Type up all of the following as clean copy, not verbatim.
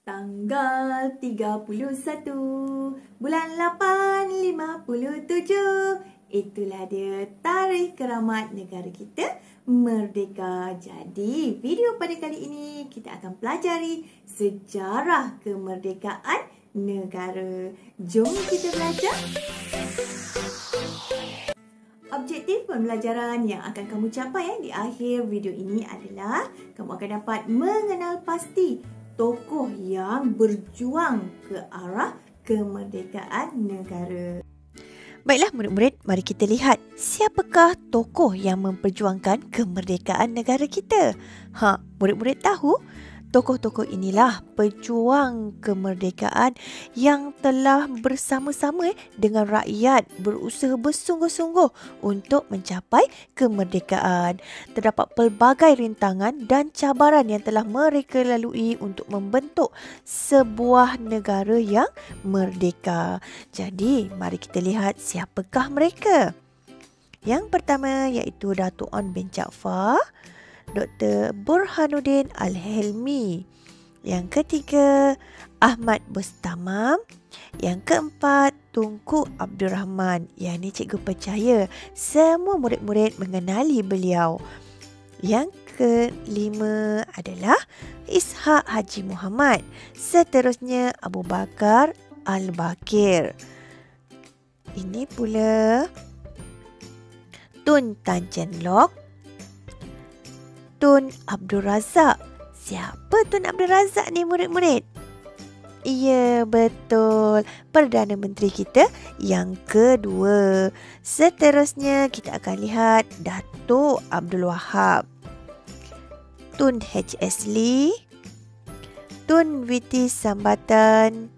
Tanggal 31 bulan 8 57. Itulah dia tarikh keramat negara kita merdeka. Jadi video pada kali ini kita akan pelajari sejarah kemerdekaan negara. Jom kita belajar. Objektif pembelajaran yang akan kamu capai di akhir video ini adalah kamu akan dapat mengenal pasti tokoh yang berjuang ke arah kemerdekaan negara. Baiklah murid-murid, mari kita lihat siapakah tokoh yang memperjuangkan kemerdekaan negara kita. Murid-murid tahu? Tokoh-tokoh inilah pejuang kemerdekaan yang telah bersama-sama dengan rakyat berusaha bersungguh-sungguh untuk mencapai kemerdekaan. Terdapat pelbagai rintangan dan cabaran yang telah mereka lalui untuk membentuk sebuah negara yang merdeka. Jadi, mari kita lihat siapakah mereka. Yang pertama iaitu Datuk Onn bin Jaafar, Dr. Burhanuddin Al-Hilmi. Yang ketiga, Ahmad Bustamam. Yang keempat, Tunku Abdul Rahman. Yang ni cikgu percaya semua murid-murid mengenali beliau. Yang kelima adalah Ishak Haji Muhammad. Seterusnya, Abu Bakar Al-Bakir. Ini pula Tun Tan Cheng Lock, Tun Abdul Razak. Siapa Tun Abdul Razak ni murid-murid? Ya, betul. Perdana Menteri kita yang kedua. Seterusnya kita akan lihat Datuk Abdul Wahab, Tun H.S. Lee, Tun Witi Sambatan,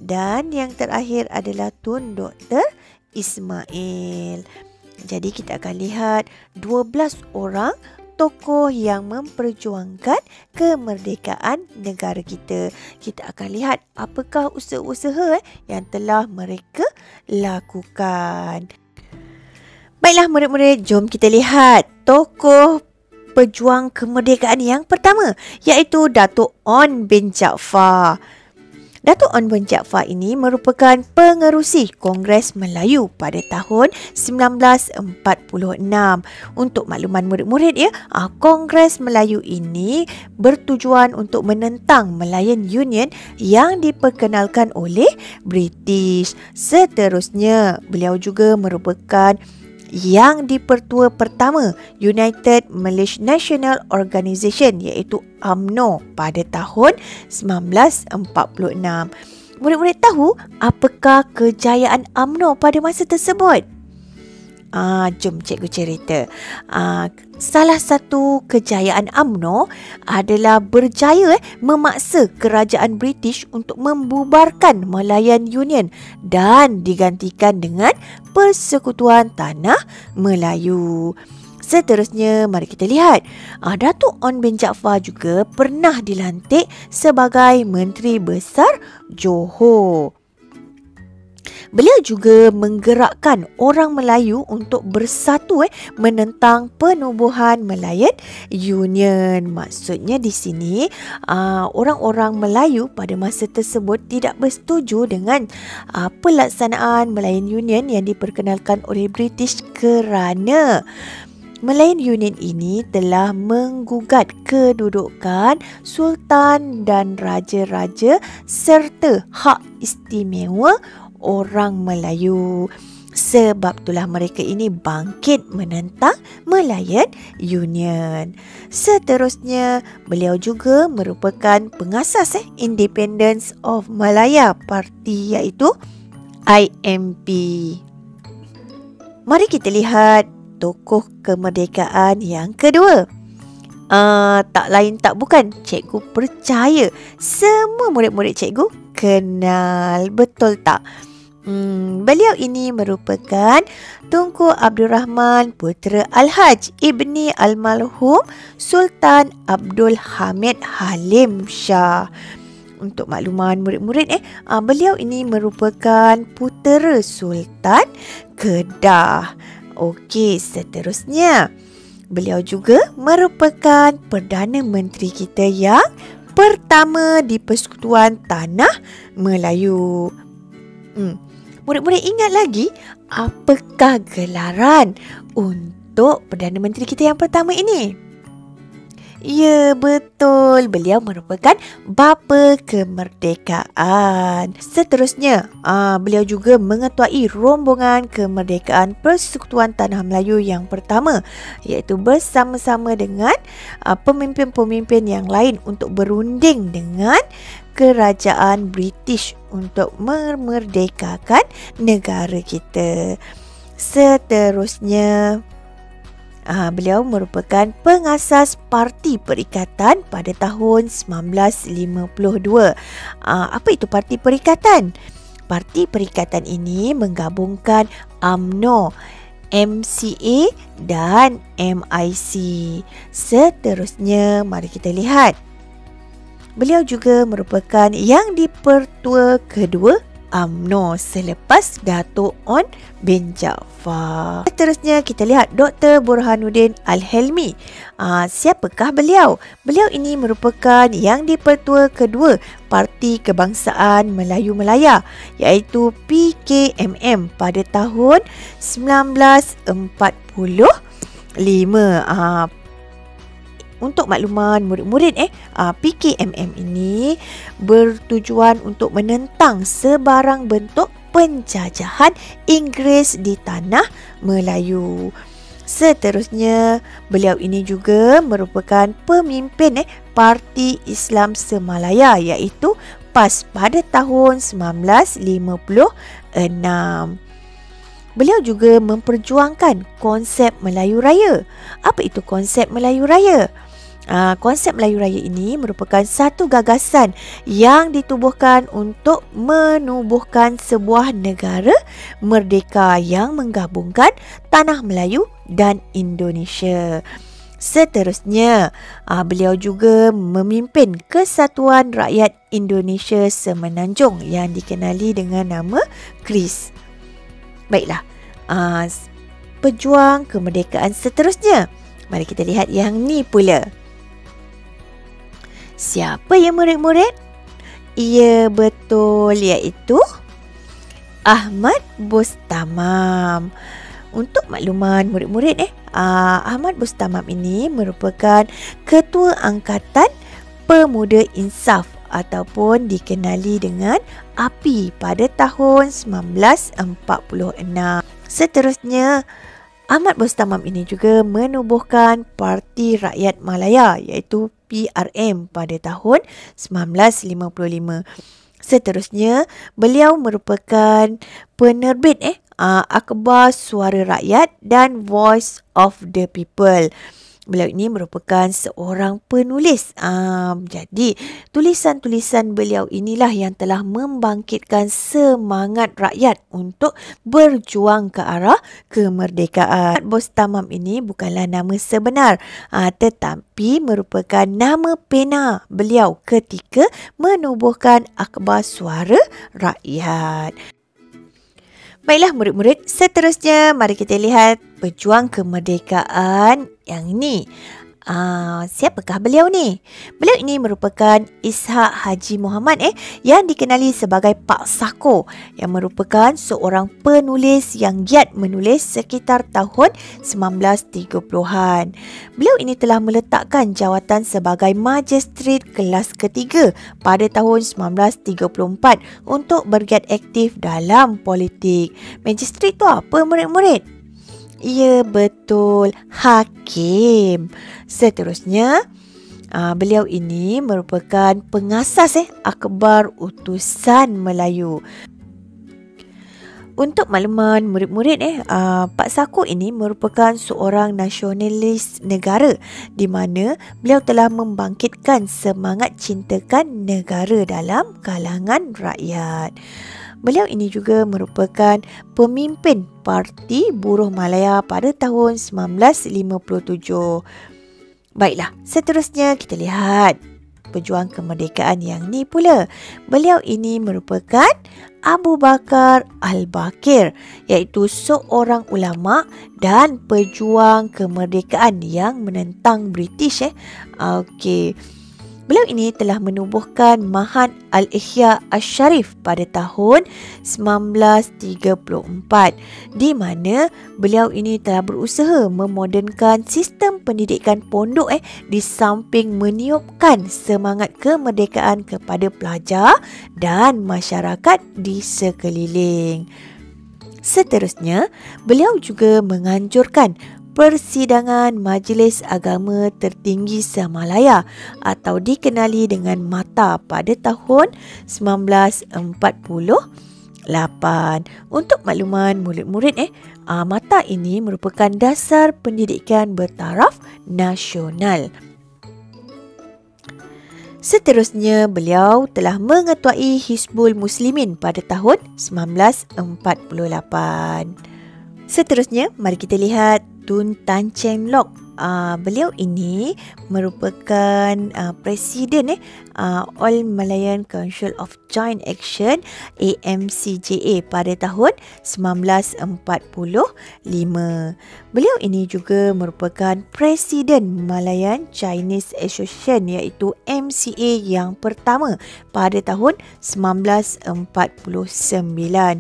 dan yang terakhir adalah Tun Dr. Ismail. Jadi kita akan lihat 12 orang tokoh yang memperjuangkan kemerdekaan negara kita. Kita akan lihat apakah usaha-usaha yang telah mereka lakukan. Baiklah murid-murid, jom kita lihat tokoh pejuang kemerdekaan yang pertama, iaitu Datuk Onn bin Jaafar. Datuk Onn bin Jaafar ini merupakan pengerusi Kongres Melayu pada tahun 1946. Untuk makluman murid-murid Kongres Melayu ini bertujuan untuk menentang Malayan Union yang diperkenalkan oleh British. Seterusnya, beliau juga merupakan yang dipertua pertama United Malaysian National Organisation, iaitu UMNO pada tahun 1946. Murid-murid tahu apakah kejayaan UMNO pada masa tersebut? Jom cikgu cerita. Salah satu kejayaan UMNO adalah berjaya memaksa kerajaan British untuk membubarkan Malayan Union dan digantikan dengan Persekutuan Tanah Melayu. Seterusnya, mari kita lihat. Datuk Onn bin Jaafar juga pernah dilantik sebagai Menteri Besar Johor. Beliau juga menggerakkan orang Melayu untuk bersatu menentang penubuhan Malayan Union. Maksudnya di sini orang-orang Melayu pada masa tersebut tidak bersetuju dengan pelaksanaan Malayan Union yang diperkenalkan oleh British kerana Malayan Union ini telah menggugat kedudukan sultan dan raja-raja serta hak istimewa orang Melayu. Sebab itulah mereka ini bangkit menentang Malayan Union. Seterusnya, beliau juga merupakan pengasas Independence of Malaya Party, iaitu IMP. Mari kita lihat tokoh kemerdekaan yang kedua. Tak lain tak bukan, cikgu percaya semua murid-murid cikgu kenal, betul tak? Beliau ini merupakan Tunku Abdul Rahman, putera Al-Haj Ibni Almarhum Sultan Abdul Hamid Halim Shah. Untuk makluman murid-murid, beliau ini merupakan putera Sultan Kedah. Okey, seterusnya, beliau juga merupakan Perdana Menteri kita yang pertama di Persekutuan Tanah Melayu. Murid-murid ingat lagi apakah gelaran untuk Perdana Menteri kita yang pertama ini? Ya, betul. Beliau merupakan Bapa Kemerdekaan. Seterusnya, beliau juga mengetuai rombongan kemerdekaan Persekutuan Tanah Melayu yang pertama, iaitu bersama-sama dengan pemimpin-pemimpin yang lain untuk berunding dengan kerajaan British untuk memerdekakan negara kita. Seterusnya, beliau merupakan pengasas Parti Perikatan pada tahun 1952. Apa itu Parti Perikatan? Parti Perikatan ini menggabungkan UMNO, MCA dan MIC. Seterusnya, mari kita lihat. Beliau juga merupakan yang dipertua kedua UMNO selepas Dato' On bin Jaafar. Seterusnya kita lihat Dr. Burhanuddin Al-Helmi. Siapakah beliau? Beliau ini merupakan yang dipertua kedua Parti Kebangsaan Melayu Melaya, iaitu PKMM pada tahun 1945. Untuk makluman murid-murid, PKMM ini bertujuan untuk menentang sebarang bentuk penjajahan Inggeris di tanah Melayu. Seterusnya, beliau ini juga merupakan pemimpin Parti Islam Semalaya, iaitu PAS pada tahun 1956. Beliau juga memperjuangkan konsep Melayu Raya. Apa itu konsep Melayu Raya? Konsep Melayu Raya ini merupakan satu gagasan yang ditubuhkan untuk menubuhkan sebuah negara merdeka yang menggabungkan Tanah Melayu dan Indonesia. Seterusnya, beliau juga memimpin Kesatuan Rakyat Indonesia Semenanjung yang dikenali dengan nama KRIS. Baiklah, pejuang kemerdekaan seterusnya. Mari kita lihat yang ni pula. Siapa yang murid-murid? Ya, betul, iaitu Ahmad Bustamam. Untuk makluman murid-murid, Ahmad Bustamam ini merupakan Ketua Angkatan Pemuda Insaf ataupun dikenali dengan API pada tahun 1946. Seterusnya, Ahmad Bustamam ini juga menubuhkan Parti Rakyat Malaya, iaitu PRM pada tahun 1955. Seterusnya, beliau merupakan penerbit Akhbar Suara Rakyat dan Voice of the People. Beliau ini merupakan seorang penulis. Jadi, tulisan-tulisan beliau inilah yang telah membangkitkan semangat rakyat untuk berjuang ke arah kemerdekaan. Bustamam ini bukanlah nama sebenar, tetapi merupakan nama pena beliau ketika menubuhkan Akhbar Suara Rakyat. Baiklah murid-murid, seterusnya mari kita lihat pejuang kemerdekaan yang ini. Siapakah beliau ni? Beliau ini merupakan Ishak Haji Muhammad yang dikenali sebagai Pak Sako, yang merupakan seorang penulis yang giat menulis sekitar tahun 1930-an. Beliau ini telah meletakkan jawatan sebagai Magistrat kelas ketiga pada tahun 1934 untuk bergiat aktif dalam politik. Magistrat tu apa murid-murid? Ya, betul, hakim. Seterusnya, beliau ini merupakan pengasas Akhbar Utusan Melayu. Untuk makluman murid-murid, Pak Sako ini merupakan seorang nasionalis negara di mana beliau telah membangkitkan semangat cintakan negara dalam kalangan rakyat. Beliau ini juga merupakan pemimpin Parti Buruh Malaya pada tahun 1957. Baiklah, seterusnya kita lihat pejuang kemerdekaan yang ni pula. Beliau ini merupakan Abu Bakar Al-Bakir, iaitu seorang ulama dan pejuang kemerdekaan yang menentang British. Okey. Beliau ini telah menubuhkan Ma'had Al-Ihya Asy-Syarif pada tahun 1934, di mana beliau ini telah berusaha memodernkan sistem pendidikan pondok di samping meniupkan semangat kemerdekaan kepada pelajar dan masyarakat di sekeliling. Seterusnya, beliau juga menganjurkan Persidangan Majlis Agama Tertinggi Semalaya atau dikenali dengan MATA pada tahun 1948. Untuk makluman murid-murid, MATA ini merupakan dasar pendidikan bertaraf nasional. Seterusnya, beliau telah mengetuai Hizbul Muslimin pada tahun 1948. Seterusnya, mari kita lihat Tun Tan Cheng Lock. Beliau ini merupakan Presiden All Malayan Council of Joint Action AMCJA pada tahun 1945. Beliau ini juga merupakan Presiden Malayan Chinese Association iaitu MCA yang pertama pada tahun 1949.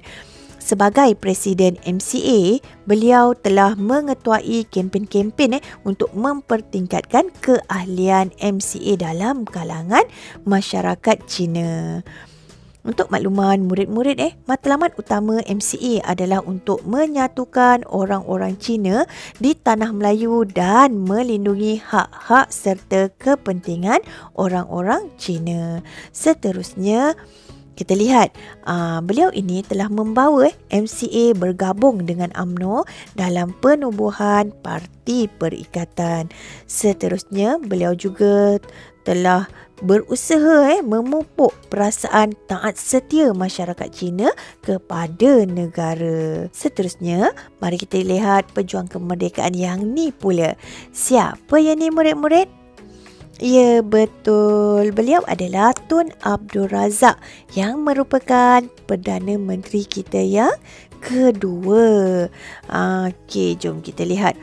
Sebagai Presiden MCA, beliau telah mengetuai kempen-kempen untuk mempertingkatkan keahlian MCA dalam kalangan masyarakat Cina. Untuk makluman murid-murid, matlamat utama MCA adalah untuk menyatukan orang-orang Cina di Tanah Melayu dan melindungi hak-hak serta kepentingan orang-orang Cina. Seterusnya, kita lihat, beliau ini telah membawa MCA bergabung dengan UMNO dalam penubuhan Parti Perikatan. Seterusnya, beliau juga telah berusaha memupuk perasaan taat setia masyarakat Cina kepada negara. Seterusnya, mari kita lihat pejuang kemerdekaan yang ni pula. Siapa yang ni murid-murid? Ya, betul. Beliau adalah Tun Abdul Razak yang merupakan Perdana Menteri kita yang kedua. Okey, jom kita lihat.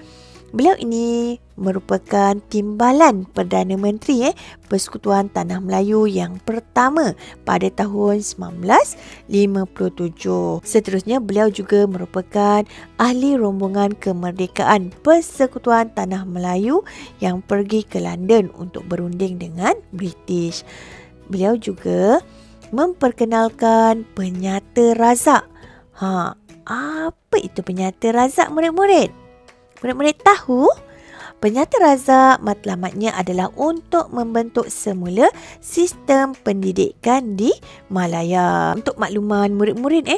Beliau ini merupakan timbalan Perdana Menteri Persekutuan Tanah Melayu yang pertama pada tahun 1957. Seterusnya, beliau juga merupakan ahli rombongan kemerdekaan Persekutuan Tanah Melayu yang pergi ke London untuk berunding dengan British. Beliau juga memperkenalkan penyata razak. Apa itu penyata razak, murid-murid? Murid-murid tahu? Penyata razak matlamatnya adalah untuk membentuk semula sistem pendidikan di Malaya. Untuk makluman murid-murid,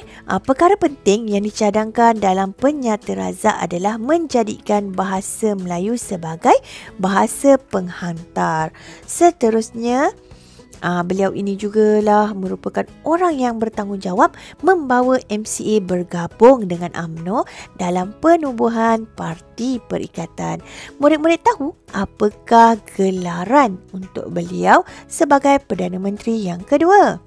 perkara penting yang dicadangkan dalam penyata razak adalah menjadikan bahasa Melayu sebagai bahasa penghantar. Seterusnya, beliau ini jugalah merupakan orang yang bertanggungjawab membawa MCA bergabung dengan UMNO dalam penubuhan Parti Perikatan. Murid-murid tahu apakah gelaran untuk beliau sebagai Perdana Menteri yang kedua?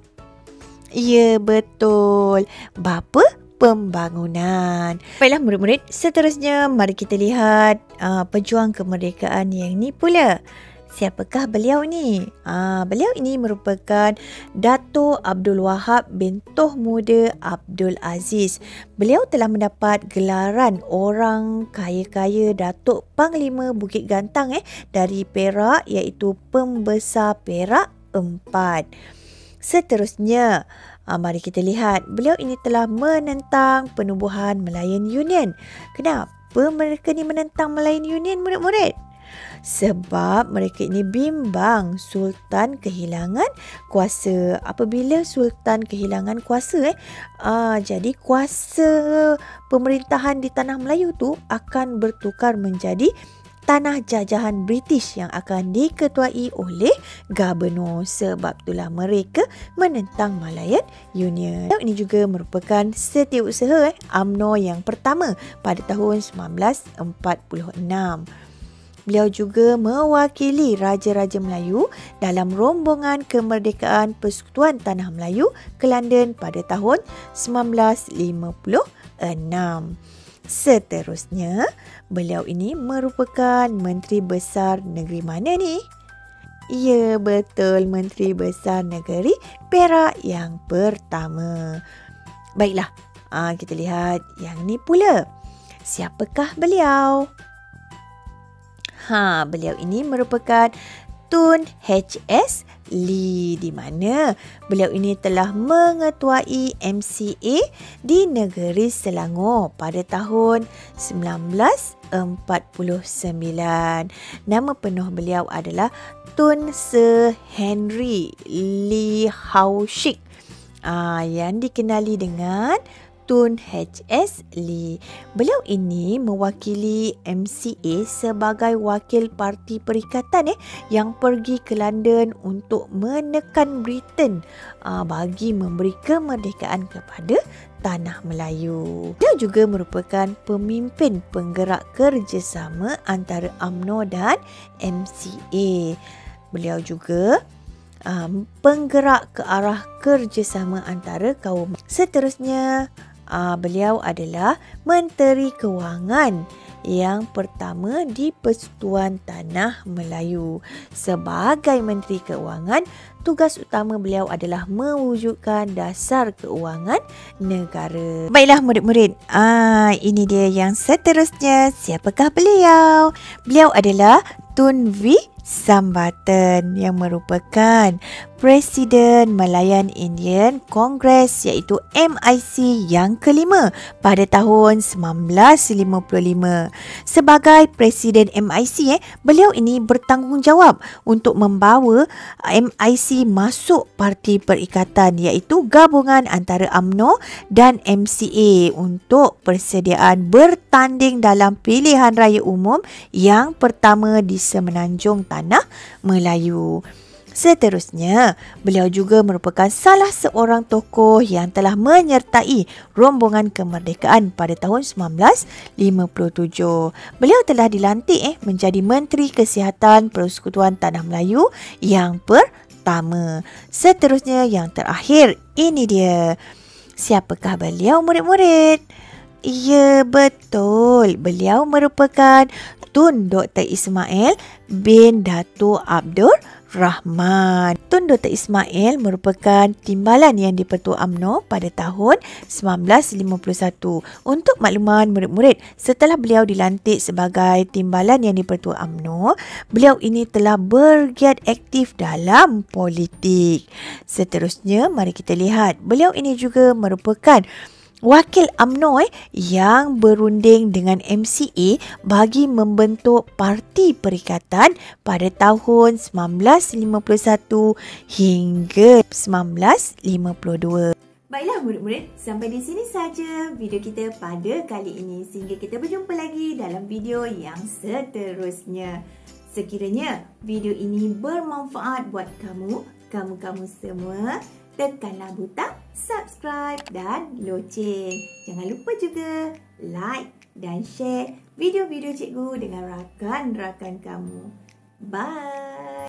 Ya, betul. Bapa Pembangunan. Baiklah murid-murid, seterusnya mari kita lihat pejuang kemerdekaan yang ni pula. Siapakah beliau ni? Beliau ini merupakan Dato' Abdul Wahab bin Toh Muda Abdul Aziz. Beliau telah mendapat gelaran orang kaya-kaya Datuk Panglima Bukit Gantang dari Perak iaitu Pembesar Perak 4. Seterusnya, mari kita lihat. Beliau ini telah menentang penubuhan Malayan Union. Kenapa mereka ni menentang Malayan Union, murid-murid? Sebab mereka ini bimbang Sultan kehilangan kuasa. Apabila Sultan kehilangan kuasa, jadi kuasa pemerintahan di Tanah Melayu tu akan bertukar menjadi tanah jajahan British yang akan diketuai oleh Gubernur. Sebab itulah mereka menentang Malayan Union. Ini juga merupakan setiausaha UMNO yang pertama pada tahun 1946. Beliau juga mewakili Raja-Raja Melayu dalam rombongan kemerdekaan Persekutuan Tanah Melayu ke London pada tahun 1956. Seterusnya, beliau ini merupakan Menteri Besar negeri mana ni? Ya, betul, Menteri Besar Negeri Perak yang pertama. Baiklah, kita lihat yang ni pula. Siapakah beliau? Beliau ini merupakan Tun H.S. Lee, di mana beliau ini telah mengetuai MCA di negeri Selangor pada tahun 1949. Nama penuh beliau adalah Tun Sir Henry Lee Hau Shik, yang dikenali dengan Tun H.S. Lee. Beliau ini mewakili MCA sebagai wakil parti perikatan yang pergi ke London untuk menekan Britain bagi memberi kemerdekaan kepada Tanah Melayu. Beliau juga merupakan pemimpin penggerak kerjasama antara UMNO dan MCA. Beliau juga penggerak ke arah kerjasama antara kaum. Seterusnya, beliau adalah Menteri Kewangan yang pertama di Persekutuan Tanah Melayu. Sebagai Menteri Kewangan, tugas utama beliau adalah mewujudkan dasar keuangan negara. Baiklah murid-murid, ini dia yang seterusnya. Siapakah beliau? Beliau adalah Tun V. Sambatan yang merupakan Presiden Malayan Indian Congress iaitu MIC yang kelima pada tahun 1955. Sebagai Presiden MIC, beliau ini bertanggungjawab untuk membawa MIC masuk Parti Perikatan iaitu gabungan antara UMNO dan MCA untuk persediaan bertanding dalam pilihan raya umum yang pertama di Semenanjung Tanah Melayu. Seterusnya, beliau juga merupakan salah seorang tokoh yang telah menyertai rombongan kemerdekaan pada tahun 1957. Beliau telah dilantik menjadi Menteri Kesihatan Persekutuan Tanah Melayu yang pertama. Seterusnya, yang terakhir, ini dia. Siapakah beliau, murid-murid? Ya, betul. Beliau merupakan Tun Dr. Ismail bin Dato' Abdul Rahman. Tun Dr. Ismail merupakan timbalan yang di-Pertua UMNO pada tahun 1951. Untuk makluman murid-murid, setelah beliau dilantik sebagai timbalan yang di-Pertua UMNO, beliau ini telah bergiat aktif dalam politik. Seterusnya, mari kita lihat. Beliau ini juga merupakan wakil UMNO yang berunding dengan MCA bagi membentuk Parti Perikatan pada tahun 1951 hingga 1952. Baiklah murid-murid, sampai di sini saja video kita pada kali ini. Sehingga kita berjumpa lagi dalam video yang seterusnya. Sekiranya video ini bermanfaat buat kamu semua, tekanlah butang subscribe dan loceng. Jangan lupa juga like dan share video-video cikgu dengan rakan-rakan kamu. Bye!